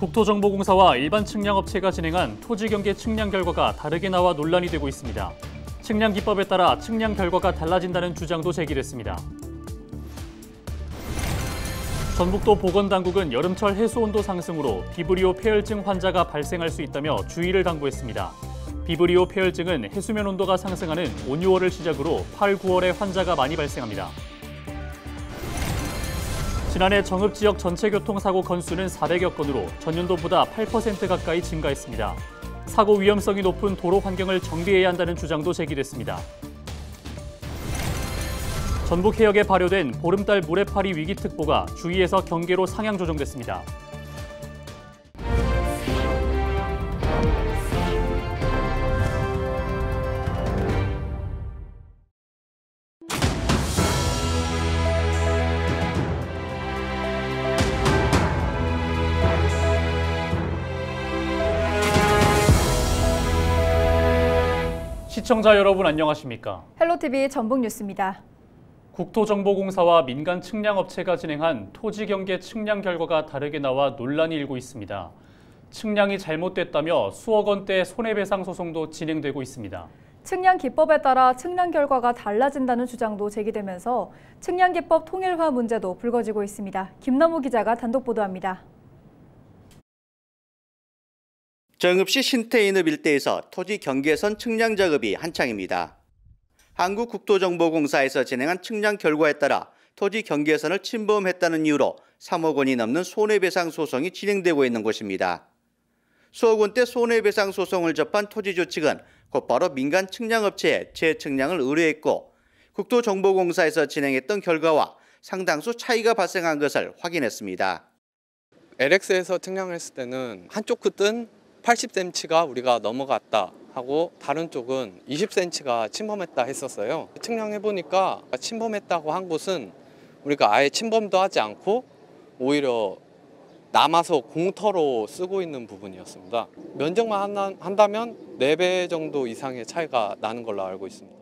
국토정보공사와 일반 측량업체가 진행한 토지경계 측량 결과가 다르게 나와 논란이 되고 있습니다. 측량기법에 따라 측량 결과가 달라진다는 주장도 제기됐습니다. 전북도 보건당국은 여름철 해수온도 상승으로 비브리오 폐혈증 환자가 발생할 수 있다며 주의를 당부했습니다. 비브리오 폐혈증은 해수면 온도가 상승하는 5, 6월을 시작으로 8, 9월에 환자가 많이 발생합니다. 지난해 정읍지역 전체 교통사고 건수는 400여 건으로 전년도보다 8% 가까이 증가했습니다. 사고 위험성이 높은 도로 환경을 정비해야 한다는 주장도 제기됐습니다. 전북 해역에 발효된 보름달 물해파리 위기특보가 주의에서 경계로 상향 조정됐습니다. 시청자 여러분 안녕하십니까? 헬로티비 전북뉴스입니다. 국토정보공사와 민간 측량업체가 진행한 토지경계 측량 결과가 다르게 나와 논란이 일고 있습니다. 측량이 잘못됐다며 수억 원대 손해배상 소송도 진행되고 있습니다. 측량 기법에 따라 측량 결과가 달라진다는 주장도 제기되면서 측량 기법 통일화 문제도 불거지고 있습니다. 김남우 기자가 단독 보도합니다. 정읍시 신태인읍 일대에서 토지 경계선 측량 작업이 한창입니다. 한국국토정보공사에서 진행한 측량 결과에 따라 토지 경계선을 침범했다는 이유로 3억 원이 넘는 손해배상 소송이 진행되고 있는 곳입니다. 수억 원대 손해배상 소송을 접한 토지주 측은 곧바로 민간 측량업체에 재측량을 의뢰했고 국토정보공사에서 진행했던 결과와 상당수 차이가 발생한 것을 확인했습니다. LX에서 측량했을 때는 한쪽 끝은 80cm가 우리가 넘어갔다 하고 다른 쪽은 20cm가 침범했다 했었어요. 측량해보니까 침범했다고 한 곳은 우리가 아예 침범도 하지 않고 오히려 남아서 공터로 쓰고 있는 부분이었습니다. 면적만 한다면 4배 정도 이상의 차이가 나는 걸로 알고 있습니다.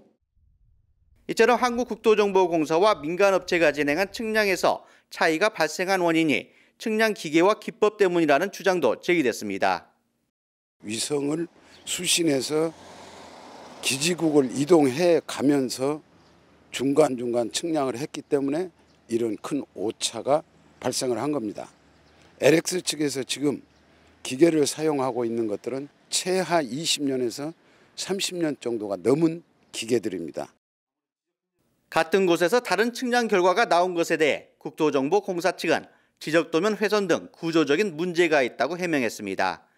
이처럼 한국국토정보공사와 민간업체가 진행한 측량에서 차이가 발생한 원인이 측량 기계와 기법 때문이라는 주장도 제기됐습니다. 위성을 수신해서 기지국을 이동해 가면서 중간중간 측량을 했기 때문에 이런 큰 오차가 발생을 한 겁니다. LX 측에서 지금 기계를 사용하고 있는 것들은 최하 20년에서 30년 정도가 넘은 기계들입니다. 같은 곳에서 다른 측량 결과가 나온 것에 대해 국토정보공사 측은 지적도면 훼손 등 구조적인 문제가 있다고 해명했습니다.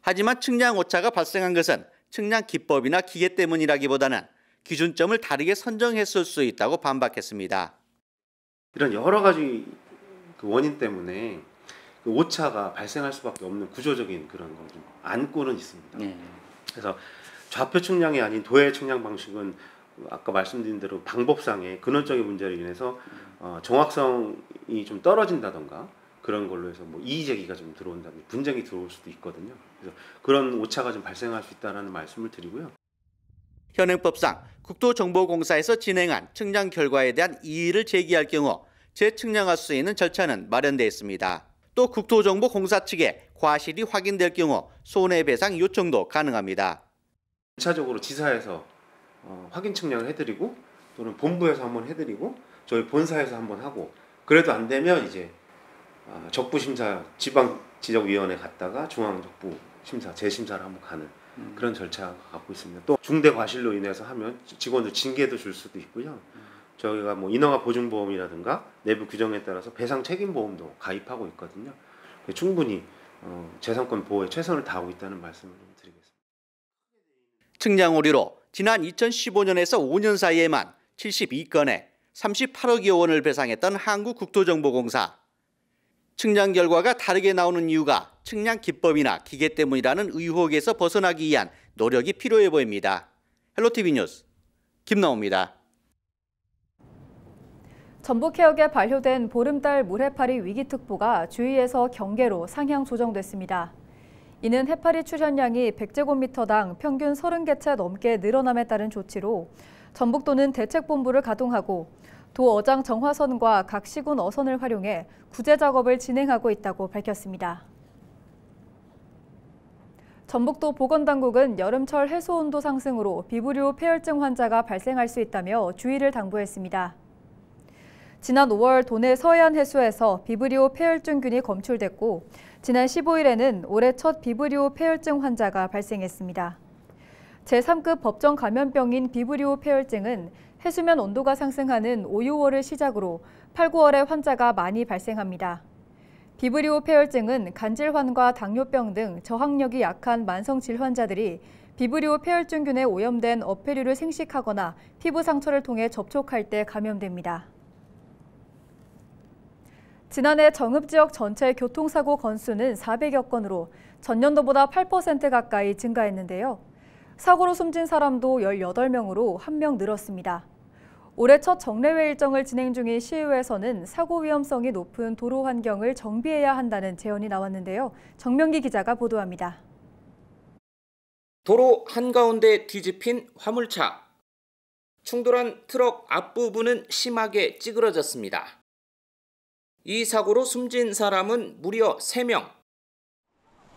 하지만 측량 오차가 발생한 것은 측량 기법이나 기계 때문이라기보다는 기준점을 다르게 선정했을 수 있다고 반박했습니다. 이런 여러 가지 원인 때문에 오차가 발생할 수밖에 없는 구조적인 그런 걸 좀 안고는 있습니다. 그래서 좌표 측량이 아닌 도해 측량 방식은 아까 말씀드린 대로 방법상의 근원적인 문제로 인해서 정확성이 좀 떨어진다던가 그런 걸로 해서 이의 제기가 좀 들어온다면 분쟁이 들어올 수도 있거든요. 그래서 그런 오차가 좀 발생할 수 있다는 말씀을 드리고요. 현행법상 국토정보공사에서 진행한 측량 결과에 대한 이의를 제기할 경우 재측량할 수 있는 절차는 마련되어 있습니다. 또 국토정보공사 측에 과실이 확인될 경우 손해배상 요청도 가능합니다. 1차적으로 지사에서 확인 측량을 해드리고 또는 본부에서 한번 해드리고 저희 본사에서 한번 하고 그래도 안 되면 이제 적부심사 지방지적위원회 갔다가 중앙적부심사 재심사를 한번 가는 그런 절차가 갖고 있습니다. 또 중대 과실로 인해서 하면 직원들 징계도 줄 수도 있고요. 저희가 인허가 보증보험이라든가 내부 규정에 따라서 배상 책임보험도 가입하고 있거든요. 충분히 재산권 보호에 최선을 다하고 있다는 말씀을 좀 드리겠습니다. 측량 오류로 지난 2015년에서 5년 사이에만 72건에 38억여 원을 배상했던 한국국토정보공사. 측량 결과가 다르게 나오는 이유가 측량 기법이나 기계 때문이라는 의혹에서 벗어나기 위한 노력이 필요해 보입니다. 헬로티비 뉴스 김나우입니다. 전북 해역에 발효된 보름달 물해파리 위기특보가 주의에서 경계로 상향 조정됐습니다. 이는 해파리 출현량이 100제곱미터당 평균 30개체 넘게 늘어남에 따른 조치로 전북도는 대책본부를 가동하고 도 어장 정화선과 각 시군 어선을 활용해 구제 작업을 진행하고 있다고 밝혔습니다. 전북도 보건당국은 여름철 해수온도 상승으로 비브리오 폐혈증 환자가 발생할 수 있다며 주의를 당부했습니다. 지난 5월 도내 서해안 해수에서 비브리오 폐혈증균이 검출됐고 지난 15일에는 올해 첫 비브리오 폐혈증 환자가 발생했습니다. 제3급 법정 감염병인 비브리오 폐혈증은 해수면 온도가 상승하는 5, 6월을 시작으로 8, 9월에 환자가 많이 발생합니다. 비브리오 폐혈증은 간질환과 당뇨병 등 저항력이 약한 만성 질환자들이 비브리오 폐혈증균에 오염된 어패류를 생식하거나 피부 상처를 통해 접촉할 때 감염됩니다. 지난해 정읍지역 전체 교통사고 건수는 400여 건으로 전년도보다 8% 가까이 증가했는데요. 사고로 숨진 사람도 18명으로 1명 늘었습니다. 올해 첫 정례회 일정을 진행 중인 시의회에서는 사고 위험성이 높은 도로 환경을 정비해야 한다는 제언이 나왔는데요. 정명기 기자가 보도합니다. 도로 한가운데 뒤집힌 화물차. 충돌한 트럭 앞부분은 심하게 찌그러졌습니다. 이 사고로 숨진 사람은 무려 3명.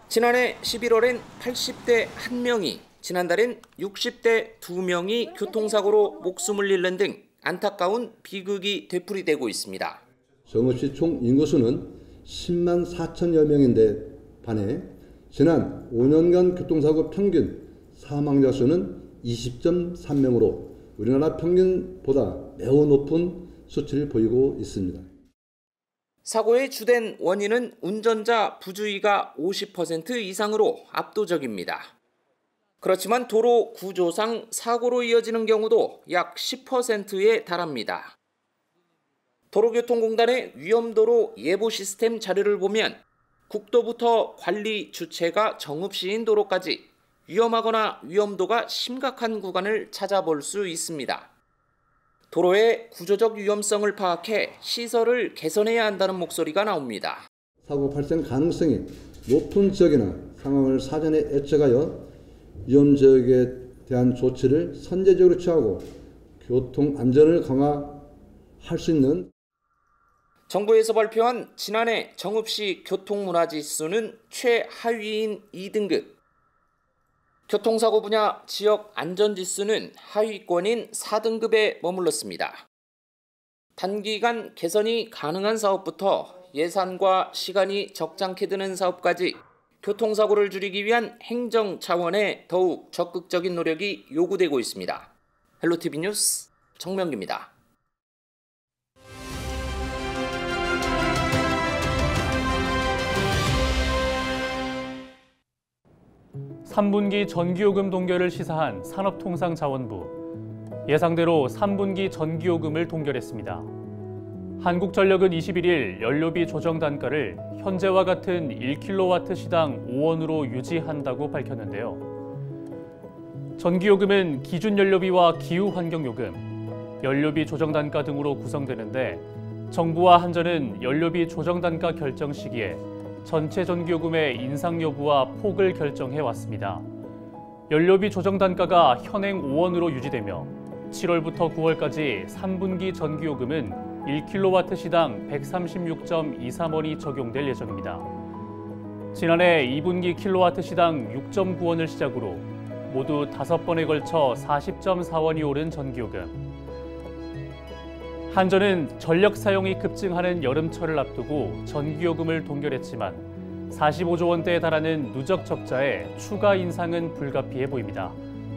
지난해 11월엔 80대 1명이, 지난달엔 60대 2명이 교통사고로 목숨을 잃는 등 안타까운 비극이 되풀이되고 있습니다. 정읍시 총 인구수는 10만 4천여 명인데 반해 지난 5년간 교통사고 평균 사망자 수는 20.3명으로 우리나라 평균보다 매우 높은 수치를 보이고 있습니다. 사고의 주된 원인은 운전자 부주의가 50% 이상으로 압도적입니다. 그렇지만 도로 구조상 사고로 이어지는 경우도 약 10%에 달합니다. 도로교통공단의 위험도로 예보 시스템 자료를 보면 국도부터 관리 주체가 정읍시인 도로까지 위험하거나 위험도가 심각한 구간을 찾아볼 수 있습니다. 도로의 구조적 위험성을 파악해 시설을 개선해야 한다는 목소리가 나옵니다. 사고 발생 가능성이 높은 지역이나 상황을 사전에 예측하여 위험 지역에 대한 조치를 선제적으로 취하고 교통 안전을 강화할 수 있는 정부에서 발표한 지난해 정읍시 교통문화지수는 최하위인 2등급. 교통사고 분야 지역 안전지수는 하위권인 4등급에 머물렀습니다. 단기간 개선이 가능한 사업부터 예산과 시간이 적잖게 드는 사업까지 교통사고를 줄이기 위한 행정 차원의 더욱 적극적인 노력이 요구되고 있습니다. 헬로티비 뉴스 정명기입니다. 3분기 전기요금 동결을 시사한 산업통상자원부. 예상대로 3분기 전기요금을 동결했습니다. 한국전력은 21일 연료비 조정 단가를 현재와 같은 1kW시당 5원으로 유지한다고 밝혔는데요. 전기요금은 기준연료비와 기후환경요금, 연료비 조정 단가 등으로 구성되는데 정부와 한전은 연료비 조정 단가 결정 시기에 전체 전기요금의 인상 여부와 폭을 결정해 왔습니다. 연료비 조정 단가가 현행 5원으로 유지되며 7월부터 9월까지 3분기 전기요금은 1kW시당 136.23원이 적용될 예정입니다. 지난해 2분기 킬로와트시당 6.9원을 시작으로 모두 5번에 걸쳐 40.4원이 오른 전기요금. 한전은 전력 사용이 급증하는 여름철을 앞두고 전기요금을 동결했지만 45조 원대에 달하는 누적 적자에 추가 인상은 불가피해 보입니다.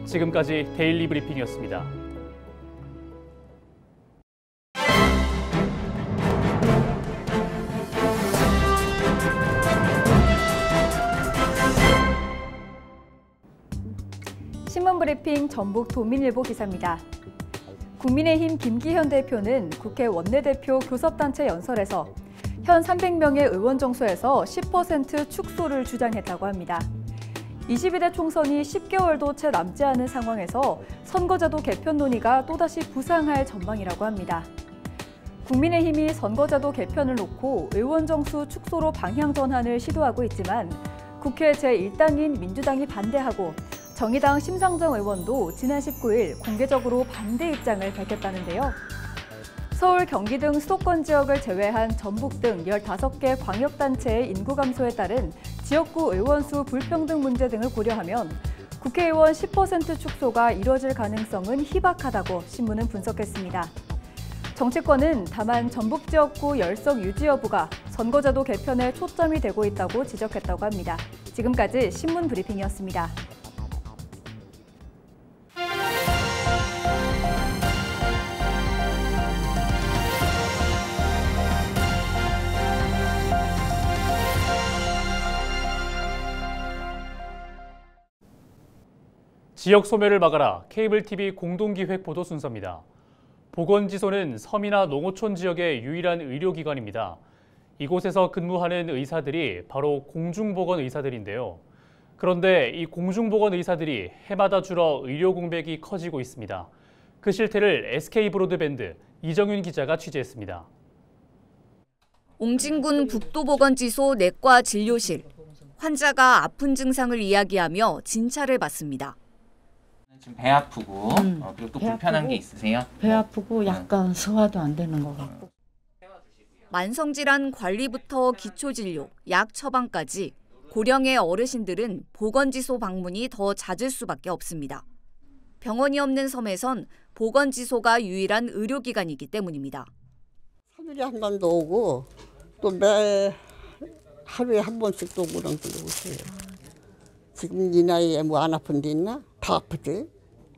지금까지 데일리 브리핑이었습니다. 신문브리핑 전북 도민일보 기사입니다. 국민의힘 김기현 대표는 국회 원내대표 교섭단체 연설에서 현 300명의 의원 정수에서 10% 축소를 주장했다고 합니다. 22대 총선이 10개월도 채 남지 않은 상황에서 선거제도 개편 논의가 또다시 부상할 전망이라고 합니다. 국민의힘이 선거제도 개편을 놓고 의원 정수 축소로 방향 전환을 시도하고 있지만 국회 제1당인 민주당이 반대하고 정의당 심상정 의원도 지난 19일 공개적으로 반대 입장을 밝혔다는데요. 서울, 경기 등 수도권 지역을 제외한 전북 등 15개 광역단체의 인구 감소에 따른 지역구 의원 수 불평등 문제 등을 고려하면 국회의원 10% 축소가 이뤄질 가능성은 희박하다고 신문은 분석했습니다. 정치권은 다만 전북 지역구 열석 유지 여부가 선거제도 개편에 초점이 되고 있다고 지적했다고 합니다. 지금까지 신문 브리핑이었습니다. 지역 소멸을 막아라 케이블 TV 공동기획 보도 순서입니다. 보건지소는 섬이나 농어촌 지역의 유일한 의료기관입니다. 이곳에서 근무하는 의사들이 바로 공중보건 의사들인데요. 그런데 이 공중보건 의사들이 해마다 줄어 의료 공백이 커지고 있습니다. 그 실태를 SK브로드밴드 이정윤 기자가 취재했습니다. 옹진군 북도보건지소 내과 진료실. 환자가 아픈 증상을 이야기하며 진찰을 받습니다. 지금 배 아프고 그리고 또 불편한 게 있으세요? 배 아프고 약간 소화도 안 되는 것 같고. 만성질환 관리부터 기초진료, 약 처방까지 고령의 어르신들은 보건지소 방문이 더 잦을 수밖에 없습니다. 병원이 없는 섬에선 보건지소가 유일한 의료기관이기 때문입니다. 하루에 한 번도 오고 또 매 하루에 한 번씩 또 오는 분도 오세요. 지금 이 나이에 뭐 안 아픈 데 있나? 다 아프지.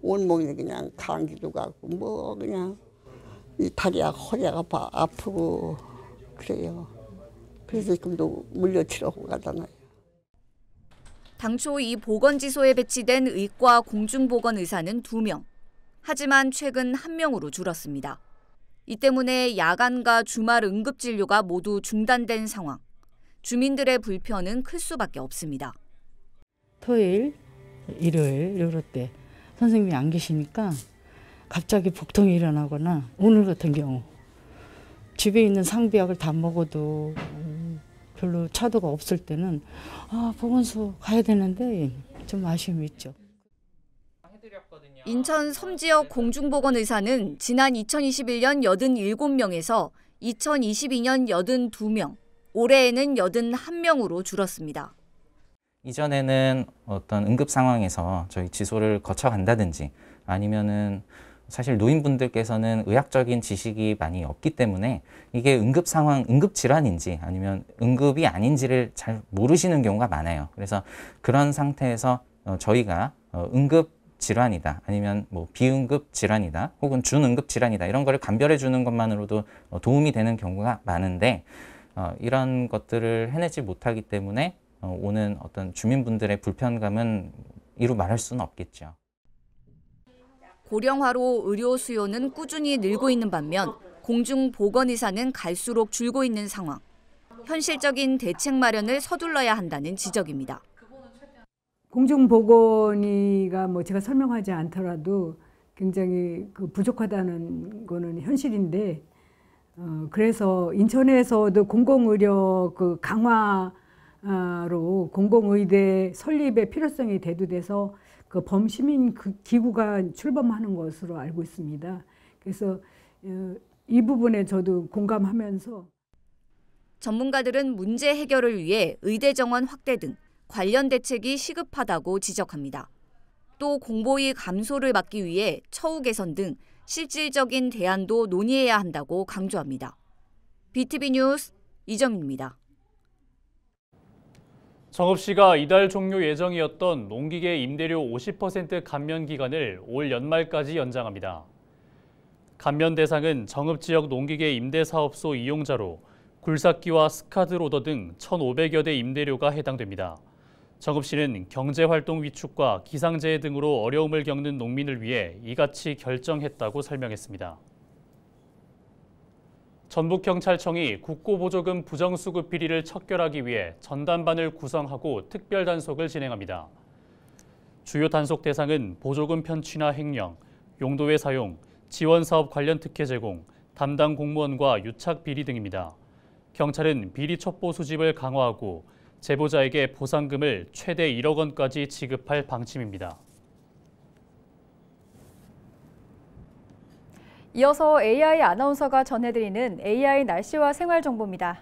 온몸이 그냥 감기도 가고 뭐 그냥 이 다리야 허리가 아프고 그래요. 그래서 지금도 물려치려고 가잖아요. 당초 이 보건지소에 배치된 의과 공중보건 의사는 2명. 하지만 최근 1명으로 줄었습니다. 이 때문에 야간과 주말 응급진료가 모두 중단된 상황. 주민들의 불편은 클 수밖에 없습니다. 토요일, 일요일 이럴 때 선생님이 안 계시니까 갑자기 복통이 일어나거나 오늘 같은 경우 집에 있는 상비약을 다 먹어도 별로 차도가 없을 때는 보건소 가야 되는데 좀 아쉬움이 있죠. 인천 섬지역 공중보건 의사는 지난 2021년 87명에서 2022년 82명, 올해에는 81명으로 줄었습니다. 이전에는 어떤 응급 상황에서 저희 지소를 거쳐간다든지 아니면은 사실 노인분들께서는 의학적인 지식이 많이 없기 때문에 이게 응급 상황, 응급 질환인지 아니면 응급이 아닌지를 잘 모르시는 경우가 많아요. 그래서 그런 상태에서 저희가 응급 질환이다 아니면 뭐 비응급 질환이다 혹은 준응급 질환이다 이런 거를 감별해 주는 것만으로도 도움이 되는 경우가 많은데 이런 것들을 해내지 못하기 때문에 오는 어떤 주민분들의 불편감은 이루 말할 수는 없겠죠. 고령화로 의료 수요는 꾸준히 늘고 있는 반면 공중보건의사는 갈수록 줄고 있는 상황. 현실적인 대책 마련을 서둘러야 한다는 지적입니다. 공중보건의가 뭐 제가 설명하지 않더라도 굉장히 부족하다는 거는 현실인데 그래서 인천에서도 공공의료 강화로 공공의대 설립의 필요성이 대두돼서 범시민 기구가 출범하는 것으로 알고 있습니다. 그래서 이 부분에 저도 공감하면서 전문가들은 문제 해결을 위해 의대 정원 확대 등 관련 대책이 시급하다고 지적합니다. 또 공보위 감소를 막기 위해 처우 개선 등 실질적인 대안도 논의해야 한다고 강조합니다. BTV 뉴스 이정입니다. 정읍시가 이달 종료 예정이었던 농기계 임대료 50% 감면 기간을 올 연말까지 연장합니다. 감면 대상은 정읍 지역 농기계 임대사업소 이용자로 굴삭기와 스카드로더 등 1,500여 대 임대료가 해당됩니다. 정읍시는 경제활동 위축과 기상재해 등으로 어려움을 겪는 농민을 위해 이같이 결정했다고 설명했습니다. 전북경찰청이 국고보조금 부정수급 비리를 척결하기 위해 전담반을 구성하고 특별단속을 진행합니다. 주요 단속 대상은 보조금 편취나 횡령, 용도의 사용, 지원사업 관련 특혜 제공, 담당 공무원과 유착 비리 등입니다. 경찰은 비리 첩보 수집을 강화하고 제보자에게 보상금을 최대 1억 원까지 지급할 방침입니다. 이어서 AI 아나운서가 전해드리는 AI 날씨와 생활 정보입니다.